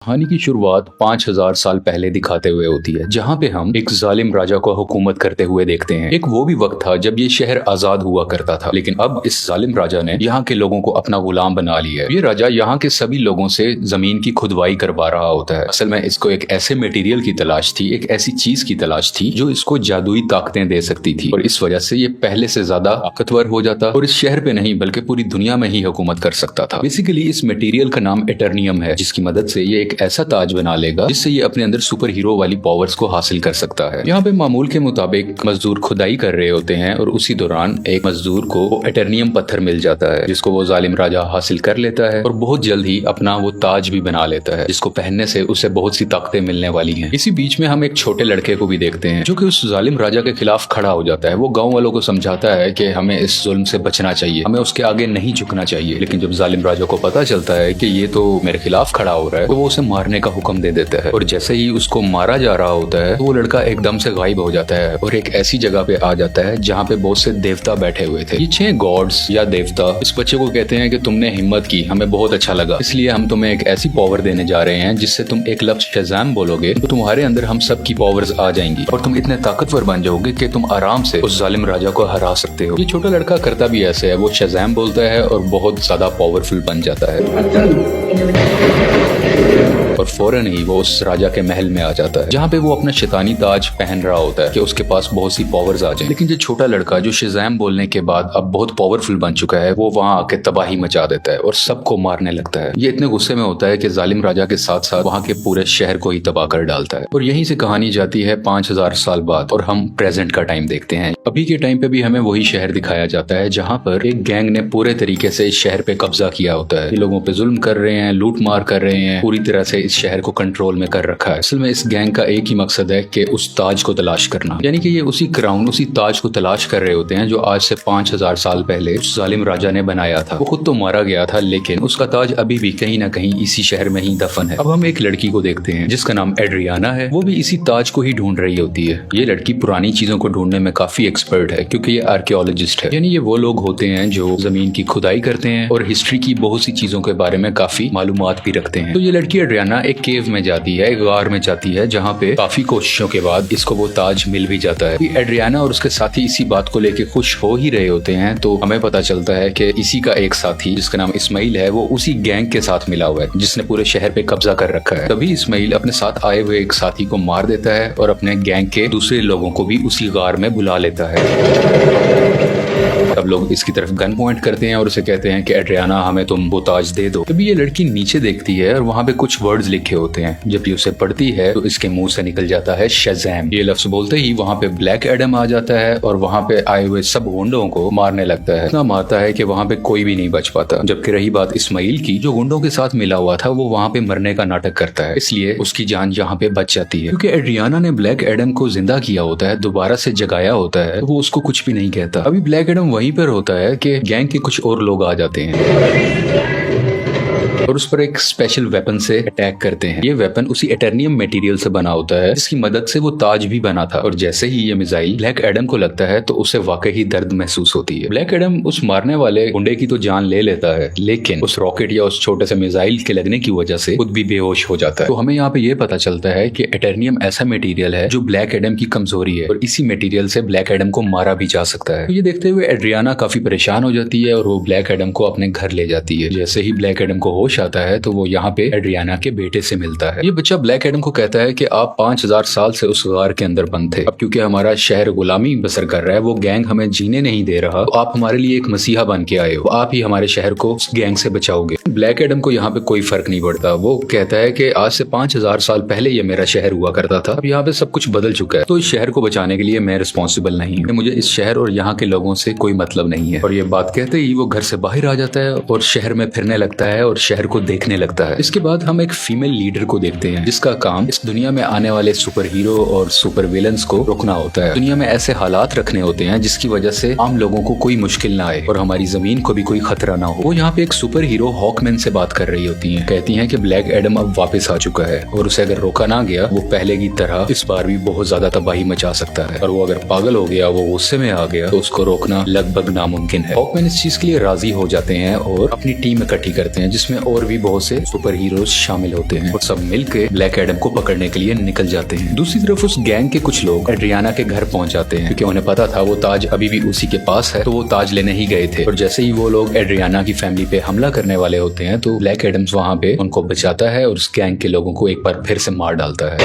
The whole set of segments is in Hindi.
कहानी की शुरुआत 5000 साल पहले दिखाते हुए होती है, जहाँ पे हम एक जालिम राजा को हुकूमत करते हुए देखते हैं। एक वो भी वक्त था जब ये शहर आजाद हुआ करता था, लेकिन अब इस जालिम राजा ने यहाँ के लोगों को अपना गुलाम बना लिया है। ये राजा यहाँ के सभी लोगों से जमीन की खुदवाई करवा रहा होता है। असल में इसको एक ऐसे मटेरियल की तलाश थी, एक ऐसी चीज की तलाश थी जो इसको जादुई ताकतें दे सकती थी, और इस वजह से ये पहले से ज्यादा ताकतवर हो जाता और इस शहर पे नहीं बल्कि पूरी दुनिया में ही हुकूमत कर सकता था। बेसिकली इस मटेरियल का नाम एटर्नियम है, जिसकी मदद से ये एक ऐसा ताज बना लेगा जिससे ये अपने अंदर सुपर हीरो वाली पावर्स को हासिल कर सकता है। यहाँ पे मामूल के मुताबिक मजदूर खुदाई कर रहे होते हैं और उसी दौरान एक मजदूर को एटर्नियम पत्थर मिल जाता है, जिसको वो जालिम राजा हासिल कर लेता है और बहुत जल्द ही अपना वो ताज भी बना लेता है, जिसको पहनने से उसे बहुत सी ताकतें मिलने वाली हैं। इसी बीच में हम एक छोटे लड़के को भी देखते हैं जो कि उस जालिम राजा के खिलाफ खड़ा हो जाता है। वो गाँव वालों को समझाता है कि हमें इस जुल्म से बचना चाहिए, हमें उसके आगे नहीं झुकना चाहिए। लेकिन जब जालिम राजा को पता चलता है कि ये तो मेरे खिलाफ खड़ा हो रहा है, तो वो उसे मारने का हुक्म दे देता है। और जैसे ही उसको मारा जा रहा होता है तो वो लड़का एकदम से गायब हो जाता है और एक ऐसी जगह पे आ जाता है जहाँ पे बहुत से देवता बैठे हुए थे। ये 6 गॉड्स या देवता इस बच्चे को कहते हैं कि तुमने हिम्मत की, हमें बहुत अच्छा लगा, इसलिए हम तुम्हें एक ऐसी पावर देने जा रहे हैं जिससे तुम एक लफ्ज शज़ाम बोलोगे तो तुम्हारे अंदर हम सब की पावर्स आ जाएंगी और तुम इतने ताकतवर बन जाओगे कि तुम आराम से उस जालिम राजा को हरा सकते हो। ये छोटा लड़का करता भी ऐसे है, वो शज़ाम बोलता है और बहुत ज्यादा पावरफुल बन जाता है और फौरन ही वो उस राजा के महल में आ जाता है, जहाँ पे वो अपना शैतानी ताज पहन रहा होता है कि उसके पास बहुत सी पावर्स आ जाएं। लेकिन ये छोटा लड़का जो शज़ाम बोलने के बाद अब बहुत पावरफुल बन चुका है, वो वहाँ आके तबाही मचा देता है और सबको मारने लगता है। ये इतने गुस्से में होता है कि जालिम राजा के साथ साथ वहाँ के पूरे शहर को ही तबाह कर डालता है। और यहीं से कहानी जाती है 5000 साल बाद और हम प्रेजेंट का टाइम देखते हैं। अभी के टाइम पे भी हमें वही शहर दिखाया जाता है जहाँ पर एक गैंग ने पूरे तरीके से इस शहर पे कब्जा किया होता है। ये लोगों पे जुल्म कर रहे हैं, लूट मार कर रहे हैं, पूरी तरह से इस शहर को कंट्रोल में कर रखा है। असल में इस गैंग का एक ही मकसद है कि उस ताज को तलाश करना, यानी कि ये उसी क्राउन, उसी ताज को तलाश कर रहे होते हैं जो आज से 5000 साल पहले उस जालिम राजा ने बनाया था। वो खुद तो मारा गया था, लेकिन उसका ताज अभी भी कहीं ना कहीं इसी शहर में ही दफन है। अब हम एक लड़की को देखते हैं जिसका नाम एड्रियाना है। वो भी इसी ताज को ही ढूंढ रही होती है। ये लड़की पुरानी चीजों को ढूंढने में काफी एक्सपर्ट है, क्योंकि ये आर्कियोलॉजिस्ट है, यानी ये वो लोग होते हैं जो जमीन की खुदाई करते हैं और हिस्ट्री की बहुत सी चीजों के बारे में काफी मालूमात भी रखते हैं। तो ये लड़की एड्रियाना एक केव में जाती है, एक गार में जाती है, जहाँ पे काफी कोशिशों के बाद इसको वो ताज मिल भी जाता है। एड्रियाना और उसके साथी इसी बात को लेके खुश हो ही रहे होते हैं, तो हमें पता चलता है कि इसी का एक साथी जिसका नाम इस्माइल है, वो उसी गैंग के साथ मिला हुआ है जिसने पूरे शहर पे कब्जा कर रखा है। तभी इस्माइल अपने साथ आए हुए एक साथी को मार देता है और अपने गैंग के दूसरे लोगों को भी उसी गार में बुला लेता है। तब लोग इसकी तरफ गन पॉइंट करते हैं और उसे कहते हैं कि एड्रियाना, हमें तुम वो ताज दे दो। तभी ये लड़की नीचे देखती है और वहाँ पे कुछ वर्ड्स लिखे होते हैं। जब ये उसे पढ़ती है तो इसके मुंह से निकल जाता है शज़ाम। ये लफ्ज बोलते ही वहाँ पे ब्लैक एडम आ जाता है और वहाँ पे आए हुए सब गुंडों को मारने लगता है। इतना मारता है कि वहाँ पे कोई भी नहीं बच पाता। जबकि रही बात इस्माइल की, जो गुंडों के साथ मिला हुआ था, वो वहाँ पे मरने का नाटक करता है, इसलिए उसकी जान यहाँ पे बच जाती है। क्योंकि एड्रियाना ने ब्लैक एडम को जिंदा किया होता है, दोबारा से जगाया होता है, तो वो उसको कुछ भी नहीं कहता। अभी ब्लैक एडम वहीं पर होता है कि गैंग के कुछ और लोग आ जाते हैं और उस पर एक स्पेशल वेपन से अटैक करते हैं। ये वेपन उसी एटर्नियम मटेरियल से बना होता है जिसकी मदद से वो ताज भी बना था। और जैसे ही ये मिसाइल ब्लैक एडम को लगता है तो उसे वाकई ही दर्द महसूस होती है। ब्लैक एडम उस मारने वाले गुंडे की तो जान ले लेता है, लेकिन उस रॉकेट या उस छोटे से मिसाइल के लगने की वजह से खुद भी बेहोश हो जाता है। तो हमें यहाँ पे ये पता चलता है कि एटर्नियम ऐसा मटेरियल है जो ब्लैक एडम की कमजोरी है और इसी मटेरियल से ब्लैक एडम को मारा भी जा सकता है। तो ये देखते हुए एड्रियाना काफी परेशान हो जाती है और वो ब्लैक एडम को अपने घर ले जाती है। जैसे ही ब्लैक एडम को होश आता है तो वो यहाँ पे एड्रियाना के बेटे से मिलता है। ये बच्चा ब्लैक एडम को कहता है कि आप 5000 साल से उस गार के अंदर बंद थे, अब क्योंकि हमारा शहर गुलामी बसर कर रहा है, वो गैंग हमें जीने नहीं दे रहा, तो आप हमारे लिए एक मसीहा बन के आए हो, आप ही हमारे शहर को उस गैंग से बचाओगे। ब्लैक एडम को यहाँ पे कोई फर्क नहीं पड़ता। वो कहता है कि आज से 5000 साल पहले ये मेरा शहर हुआ करता था, अब यहाँ पे सब कुछ बदल चुका है, तो इस शहर को बचाने के लिए मैं रिस्पॉन्सिबल नहीं हूँ, मुझे इस शहर और यहाँ के लोगों से कोई मतलब नहीं है। और ये बात कहते ही वो घर से बाहर आ जाता है और शहर में फिरने लगता है और शहर को देखने लगता है। इसके बाद हम एक फीमेल लीडर को देखते हैं जिसका काम इस दुनिया में आने वाले सुपर हीरो और सुपर विलन्स को रोकना होता है। दुनिया में ऐसे हालात रखने होते हैं जिसकी वजह से आम लोगों को कोई मुश्किल ना आए और हमारी जमीन को भी कोई खतरा ना हो। वो यहाँ पे एक सुपर हीरो हॉकमैन से बात कर रही होती हैं। कहती हैं कि ब्लैक एडम अब वापस आ चुका है और उसे अगर रोका ना गया वो पहले की तरह इस बार भी बहुत ज्यादा तबाही मचा सकता है, और वो अगर पागल हो गया, वो गुस्से में आ गया, तो उसको रोकना लगभग नामुमकिन है। हॉकमैन इस चीज के लिए राजी हो जाते हैं और अपनी टीम इकट्ठी करते हैं जिसमें और भी बहुत से सुपर हीरोज शामिल होते हैं और सब मिलकर ब्लैक एडम को पकड़ने के लिए निकल जाते हैं। दूसरी तरफ उस गैंग के कुछ लोग एड्रियाना के घर पहुंच जाते हैं क्योंकि उन्हें पता था वो ताज अभी भी उसी के पास है, तो वो ताज लेने ही गए थे। और जैसे ही वो लोग एड्रियाना की फैमिली पे हमला करने वाले होते हैं तो ब्लैक एडम्स वहाँ पे उनको बचाता है और उस गैंग के लोगों को एक बार फिर से मार डालता है।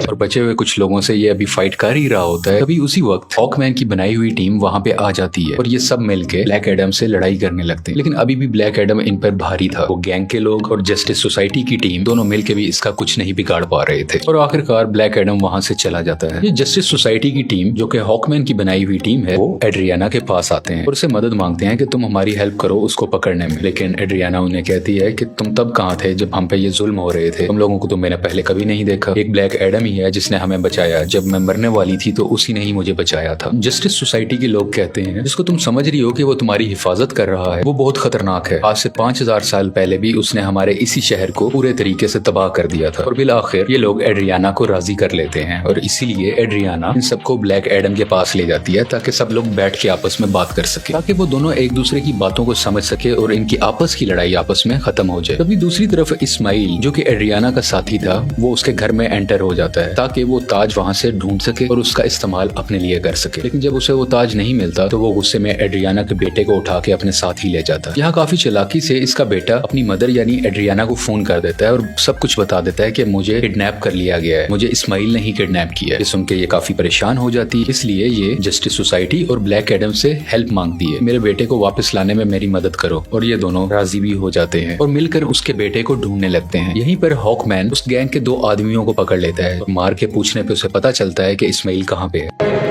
और बचे हुए कुछ लोगों से ये अभी फाइट कर ही रहा होता है। तभी उसी वक्त हॉकमैन की बनाई हुई टीम वहाँ पे आ जाती है और ये सब मिलके ब्लैक एडम से लड़ाई करने लगते हैं। लेकिन अभी भी ब्लैक एडम इन पर भारी था। वो गैंग के लोग और जस्टिस सोसाइटी की टीम दोनों मिलके भी इसका कुछ नहीं बिगाड़ पा रहे थे और आखिरकार ब्लैक एडम वहाँ से चला जाता है। ये जस्टिस सोसाइटी की टीम जो कि हॉकमैन की बनाई हुई टीम है, वो एड्रियाना के पास आते हैं और उससे मदद मांगते हैं कि तुम हमारी हेल्प करो उसको पकड़ने में। लेकिन एड्रियाना उन्हें कहती है कि तुम तब कहाँ थे जब हम पे ये जुल्म हो रहे थे, तुम लोगों को तो मैंने पहले कभी नहीं देखा। एक ब्लैक एडम ही है जिसने हमें बचाया, जब मैं मरने वाली थी तो उसी ने ही मुझे बचाया था। जस्टिस सोसाइटी के लोग कहते हैं जिसको तुम समझ रही हो कि वो तुम्हारी हिफाजत कर रहा है, वो बहुत खतरनाक है। आज से 5000 साल पहले भी उसने हमारे इसी शहर को पूरे तरीके से तबाह कर दिया था। और बिल आखिर ये लोग एड्रियाना को राजी कर लेते हैं और इसीलिए एड्रियाना इन सबको ब्लैक एडम के पास ले जाती है ताकि सब लोग बैठ के आपस में बात कर सके, ताकि वो दोनों एक दूसरे की बातों को समझ सके और इनकी आपस की लड़ाई आपस में खत्म हो जाए। तभी दूसरी तरफ इस्माइल जो कि एड्रियाना का साथी था, वो उसके घर में एंटर हो जाता है ताकि वो ताज वहाँ से ढूंढ सके और उसका इस्तेमाल अपने लिए कर सके। लेकिन जब उसे वो ताज नहीं मिलता तो वो गुस्से में एड्रियाना के बेटे को उठा के अपने साथ ही ले जाता है। यहाँ काफी चालाकी से इसका बेटा अपनी मदर यानी एड्रियाना को फोन कर देता है और सब कुछ बता देता है कि मुझे किडनैप कर लिया गया है, मुझे इस्माइल ने ही किडनैप किया है। ये सुन के ये काफी परेशान हो जाती है, इसलिए ये जस्टिस सोसाइटी और ब्लैक एडम से हेल्प मांगती है, मेरे बेटे को वापस लाने में मेरी मदद करो। और ये दोनों राजी भी हो जाते हैं और मिलकर उसके बेटे को ढूंढने लगते हैं। यहीं पर हॉकमैन उस गैंग के 2 आदमियों को पकड़ लेता है और मार के पूछने पे उसे पता चलता है कि इस्माइल कहाँ पे है।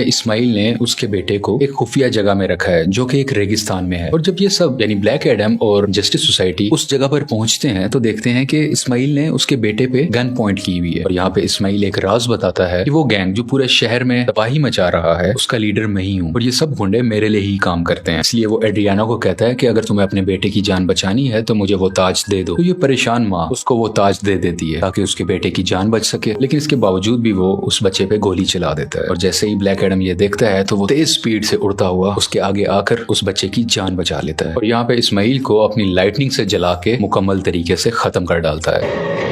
इस्माइल ने उसके बेटे को एक खुफिया जगह में रखा है जो कि एक रेगिस्तान में है। और जब ये सब यानी ब्लैक एडम और जस्टिस सोसाइटी उस जगह पर पहुंचते हैं तो देखते हैं कि इस्माइल ने उसके बेटे पे गन पॉइंट की हुई है। और यहाँ पे इस्माइल एक राज बताता है कि वो गैंग जो पूरे शहर में तबाही मचा रहा है उसका लीडर मैं ही हूँ और ये सब गुंडे मेरे लिए ही काम करते हैं। इसलिए वो एड्रियाना को कहता है कि अगर तुम्हें अपने बेटे की जान बचानी है तो मुझे वो ताज दे दो। तो ये परेशान माँ उसको वो ताज दे देती है ताकि उसके बेटे की जान बच सके। लेकिन इसके बावजूद भी वो उस बच्चे पे गोली चला देता है और जैसे ही ब्लैक एडम ये देखता है तो वो तेज स्पीड से उड़ता हुआ उसके आगे आकर उस बच्चे की जान बचा लेता है और यहाँ पे इस्माइल को अपनी लाइटनिंग से जला के मुकम्मल तरीके से खत्म कर डालता है।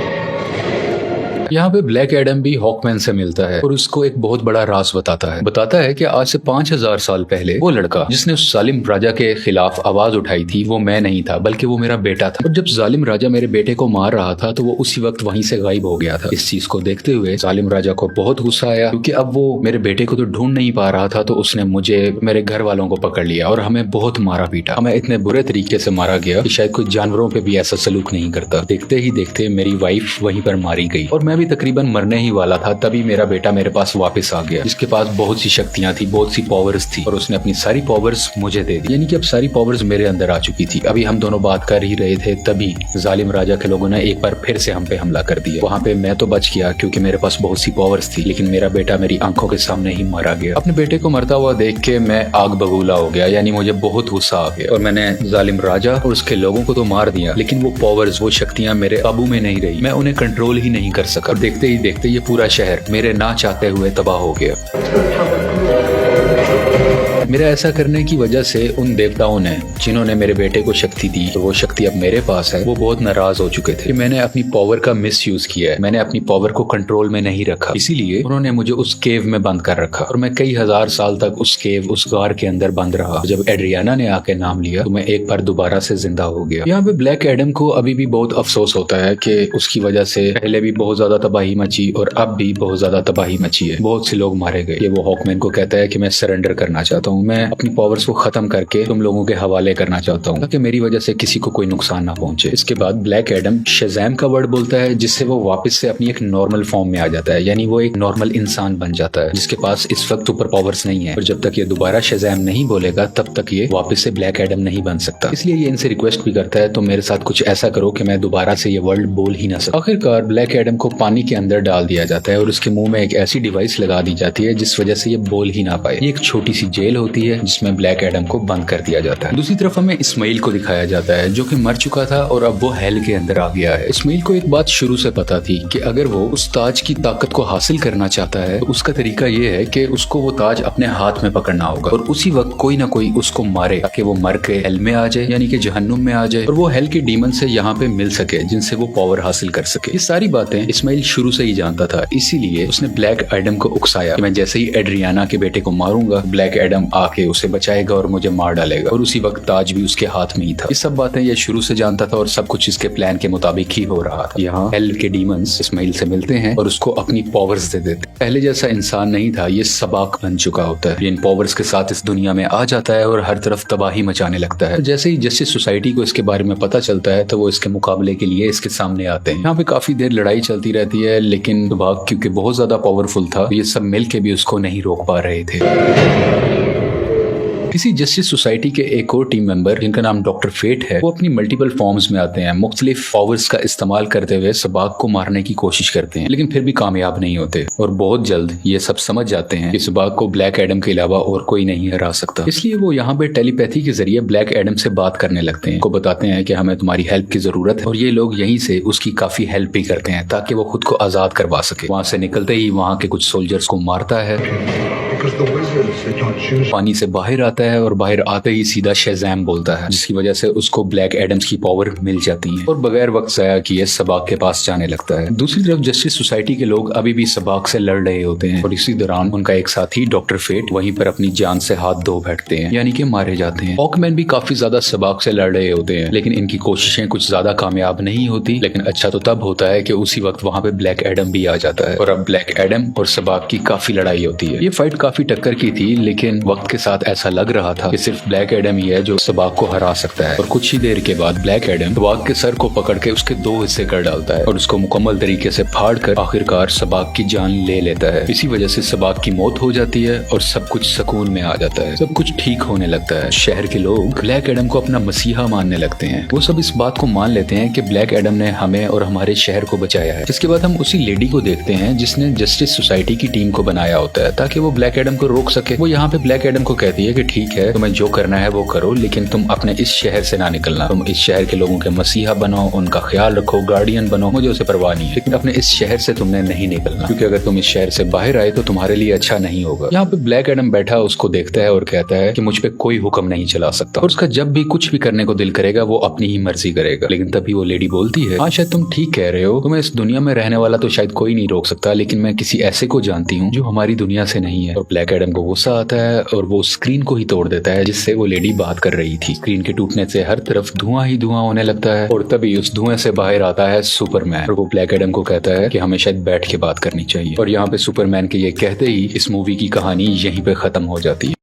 यहाँ पे ब्लैक एडम भी हॉकमैन से मिलता है और उसको एक बहुत बड़ा राज बताता है कि आज से 5000 साल पहले वो लड़का जिसने उस जालिम राजा के खिलाफ आवाज उठाई थी वो मैं नहीं था बल्कि वो मेरा बेटा था। और जब जालिम राजा मेरे बेटे को मार रहा था तो वो उसी वक्त वहीं से गायब हो गया था। इस चीज को देखते हुए जालिम राजा को बहुत गुस्सा आया क्योंकि अब वो मेरे बेटे को तो ढूंढ नहीं पा रहा था, तो उसने मुझे मेरे घर वालों को पकड़ लिया और हमें बहुत मारा पीटा। हमें इतने बुरे तरीके से मारा गया कि शायद कोई जानवरों पे भी ऐसा सलूक नहीं करता। देखते ही देखते मेरी वाइफ वहीं पर मारी गई और मैं भी तकरीबन मरने ही वाला था। तभी मेरा बेटा मेरे पास वापस आ गया जिसके पास बहुत सी शक्तियां थी, बहुत सी पावर्स थी और उसने अपनी सारी पावर्स मुझे दे दी, यानी कि अब सारी पावर्स मेरे अंदर आ चुकी थी। अभी हम दोनों बात कर ही रहे थे तभी जालिम राजा के लोगों ने एक बार फिर से हम पे हमला कर दिया। वहाँ पे मैं तो बच गया क्योंकि मेरे पास बहुत सी पावर्स थी, लेकिन मेरा बेटा मेरी आंखों के सामने ही मारा गया। अपने बेटे को मरता हुआ देख के मैं आग बबूला हो गया, यानी मुझे बहुत गुस्सा आ गया और मैंने जालिम राजा और उसके लोगों को तो मार दिया, लेकिन वो पावर्स, वो शक्तियां मेरे काबू में नहीं रही। मैं उन्हें कंट्रोल ही नहीं कर सका और देखते ही देखते ये पूरा शहर मेरे ना चाहते हुए तबाह हो गया। मेरा ऐसा करने की वजह से उन देवताओं ने जिन्होंने मेरे बेटे को शक्ति दी, तो वो शक्ति अब मेरे पास है, वो बहुत नाराज हो चुके थे कि मैंने अपनी पावर का मिसयूज किया है, मैंने अपनी पावर को कंट्रोल में नहीं रखा। इसीलिए उन्होंने मुझे उस केव में बंद कर रखा और मैं कई हजार साल तक उस केव, उस गार के अंदर बंद रहा। जब एड्रियाना ने आके नाम लिया तो मैं एक बार दोबारा से जिंदा हो गया। यहाँ पे ब्लैक एडम को अभी भी बहुत अफसोस होता है कि उसकी वजह से पहले भी बहुत ज्यादा तबाही मची और अब भी बहुत ज्यादा तबाही मची है, बहुत से लोग मारे गए। ये वो हॉकमैन को कहता है कि मैं सरेंडर करना चाहता हूँ, मैं अपनी पावर्स को खत्म करके तुम लोगों के हवाले करना चाहता हूँ ताकि मेरी वजह से किसी को कोई नुकसान ना पहुंचे। इसके बाद ब्लैक एडम शज़ैम का वर्ड बोलता है जिससे वो वापस से अपनी एक नॉर्मल फॉर्म में आ जाता है, यानी वो एक नॉर्मल इंसान बन जाता है जिसके पास इस वक्त सुपर पावर्स नहीं है। और जब तक ये दोबारा शज़ैम नहीं बोलेगा तब तक ये वापस से ब्लैक एडम नहीं बन सकता। इसलिए ये इनसे रिक्वेस्ट भी करता है तो मेरे साथ कुछ ऐसा करो कि मैं दोबारा से ये वर्ड बोल ही ना सकूं। आखिरकार ब्लैक एडम को पानी के अंदर डाल दिया जाता है और उसके मुंह में एक ऐसी डिवाइस लगा दी जाती है जिस वजह से ये बोल ही ना पाए। ये एक छोटी सी जेल होती होती है जिसमें ब्लैक एडम को बंद कर दिया जाता है। दूसरी तरफ हमें इस्माइल को दिखाया जाता है जो कि मर चुका था और अब वो हेल के अंदर आ गया है। इस्माइल को एक बात शुरू से पता थी कि अगर वो उस ताज की ताकत को हासिल करना चाहता है तो उसका तरीका ये है कि उसको वो ताज अपने हाथ में पकड़ना होगा और उसी वक्त कोई ना कोई उसको मारे ताकि वो मर के हेल में आ जाए, यानी कि जहन्नुम में आ जाए और वो हेल के डीमन से यहाँ पे मिल सके जिनसे वो पावर हासिल कर सके। ये सारी बातें इस्माइल शुरू से ही जानता था, इसीलिए उसने ब्लैक एडम को उकसाया कि मैं जैसे ही एड्रियाना के बेटे को मारूंगा ब्लैक एडम आके उसे बचाएगा और मुझे मार डालेगा, और उसी वक्त ताज भी उसके हाथ में ही था। ये सब बातें ये शुरू से जानता था और सब कुछ इसके प्लान के मुताबिक ही हो रहा था। यहाँ हेल के डीमंस इस्माइल से मिलते हैं और उसको अपनी पावर्स दे देते। पहले जैसा इंसान नहीं था, ये सबाक बन चुका होता है। इन पावर्स के साथ इस दुनिया में आ जाता है और हर तरफ तबाही मचाने लगता है। जैसे ही जस्टिस सोसाइटी को इसके बारे में पता चलता है तो वो इसके मुकाबले के लिए इसके सामने आते हैं। यहाँ पे काफी देर लड़ाई चलती रहती है, लेकिन सबाक क्योंकि बहुत ज्यादा पावरफुल था, ये सब मिल के भी उसको नहीं रोक पा रहे थे। किसी जस्टिस सोसाइटी के एक और टीम मेंबर जिनका नाम डॉक्टर फेट है, वो अपनी मल्टीपल फॉर्म्स में आते हैं, मुख्तलिफ पावर्स का इस्तेमाल करते हुए सबाक को मारने की कोशिश करते हैं, लेकिन फिर भी कामयाब नहीं होते और बहुत जल्द ये सब समझ जाते हैं कि सबाक को ब्लैक एडम के अलावा और कोई नहीं हरा सकता। इसलिए वो यहाँ पे टेलीपैथी के जरिए ब्लैक एडम से बात करने लगते हैं, को बताते हैं कि हमें तुम्हारी हेल्प की जरूरत है, और ये लोग यहीं से उसकी काफी हेल्प भी करते हैं ताकि वो खुद को आजाद करवा सके। वहाँ से निकलते ही वहाँ के कुछ सोल्जर्स को मारता है, पानी से बाहर आता है और बाहर आते ही सीधा शेज़ैम बोलता है, जिसकी वजह से उसको ब्लैक एडम्स की पावर मिल जाती है और बगैर वक्त जाया किए सबाक के पास जाने लगता है। दूसरी तरफ जस्टिस सोसाइटी के लोग अभी भी सबाक से लड़ रहे होते हैं और इसी दौरान उनका एक साथी डॉक्टर फेट वहीं पर अपनी जान से हाथ धो बैठते हैं, यानी कि मारे जाते हैं। हॉकमैन भी काफी ज्यादा सबाक से लड़ रहे होते हैं, लेकिन इनकी कोशिशें कुछ ज्यादा कामयाब नहीं होती। लेकिन अच्छा तो तब होता है कि उसी वक्त वहाँ पे ब्लैक एडम भी आ जाता है और अब ब्लैक एडम और सबाक की काफी लड़ाई होती है। ये फाइट काफी टक्कर की थी, लेकिन वक्त के साथ ऐसा लग रहा था कि सिर्फ ब्लैक एडम ही है जो सबाक को हरा सकता है। और कुछ ही देर के बाद ब्लैक एडम सबाक के सर को पकड़ के उसके दो हिस्से कर डालता है और उसको मुकम्मल तरीके से फाड़ कर आखिरकार सबाक की जान ले लेता है। इसी वजह से सबाक की मौत हो जाती है और सब कुछ सुकून में आ जाता है, सब कुछ ठीक होने लगता है। शहर के लोग ब्लैक एडम को अपना मसीहा मानने लगते हैं। वो सब इस बात को मान लेते हैं कि ब्लैक एडम ने हमें और हमारे शहर को बचाया है। इसके बाद हम उसी लेडी को देखते हैं जिसने जस्टिस सोसाइटी की टीम को बनाया होता है ताकि वो ब्लैक एडम को रोक सके। वो यहाँ पे ब्लैक एडम को कहती है कि ठीक है, तुम्हें जो करना है वो करो, लेकिन तुम अपने इस शहर से ना निकलना। तुम इस शहर के लोगों के मसीहा बनो, उनका ख्याल रखो, गार्डियन बनो, मुझे उसे परवाह नहीं है, लेकिन अपने इस शहर से तुमने नहीं निकलना, क्योंकि अगर तुम इस शहर से बाहर आए तो तुम्हारे लिए अच्छा नहीं होगा। यहाँ पे ब्लैक एडम बैठा उसको देखता है और कहता है कि मुझ पे कोई हुक्म नहीं चला सकता और उसका जब भी कुछ भी करने को दिल करेगा वो अपनी ही मर्जी करेगा। लेकिन तभी वो लेडी बोलती है, हाँ शायद तुम ठीक कह रहे हो, तुम्हें इस दुनिया में रहने वाला तो शायद कोई नहीं रोक सकता, लेकिन मैं किसी ऐसे को जानती हूँ जो हमारी दुनिया से नहीं है। और ब्लैक एडम को गुस्सा आता है और वो स्क्रीन को ही तोड़ देता है जिससे वो लेडी बात कर रही थी। स्क्रीन के टूटने से हर तरफ धुआं ही धुआं होने लगता है और तभी उस धुएं से बाहर आता है सुपरमैन और वो ब्लैक एडम को कहता है कि हमें शायद बैठ के बात करनी चाहिए। और यहाँ पे सुपरमैन के ये कहते ही इस मूवी की कहानी यहीं पे खत्म हो जाती है।